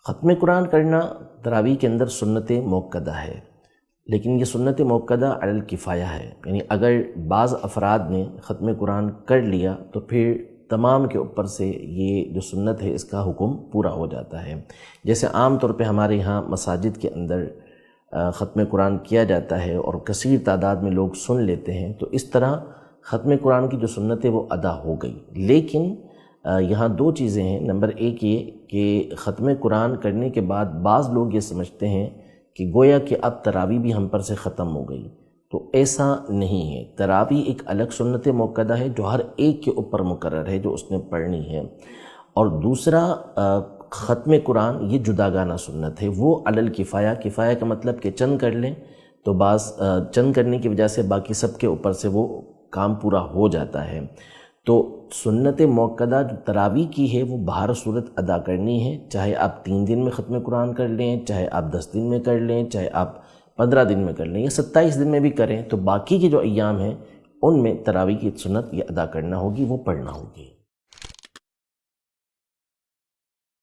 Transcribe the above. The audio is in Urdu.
ختم قرآن کرنا تراویح کے اندر سنت موقدہ ہے، لیکن یہ سنت موقدہ علی الکفایہ ہے، یعنی اگر بعض افراد نے ختم قرآن کر لیا تو پھر تمام کے اوپر سے یہ جو سنت ہے اس کا حکم پورا ہو جاتا ہے۔ جیسے عام طور پہ ہمارے یہاں مساجد کے اندر ختم قرآن کیا جاتا ہے اور کثیر تعداد میں لوگ سن لیتے ہیں، تو اس طرح ختم قرآن کی جو سنت ہے وہ ادا ہو گئی۔ لیکن یہاں دو چیزیں ہیں۔ نمبر ایک یہ کہ ختم قرآن کرنے کے بعد بعض لوگ یہ سمجھتے ہیں کہ گویا کہ اب تراویح بھی ہم پر سے ختم ہو گئی، تو ایسا نہیں ہے۔ تراویح ایک الگ سنت موقدہ ہے جو ہر ایک کے اوپر مقرر ہے جو اس نے پڑھنی ہے، اور دوسرا ختم قرآن یہ جداگانہ سنت ہے، وہ علی الکفایہ۔ کفایہ کا مطلب کہ چند کر لیں تو بعض چند کرنے کی وجہ سے باقی سب کے اوپر سے وہ کام پورا ہو جاتا ہے۔ تو سنت موقدہ جو تراویح کی ہے وہ بہر صورت ادا کرنی ہے، چاہے آپ 3 دن میں ختم قرآن کر لیں، چاہے آپ 10 دن میں کر لیں، چاہے آپ 15 دن میں کر لیں یا 27 دن میں بھی کریں، تو باقی کے جو ایام ہیں ان میں تراویح کی سنت یہ ادا کرنا ہوگی، وہ پڑھنا ہوگی۔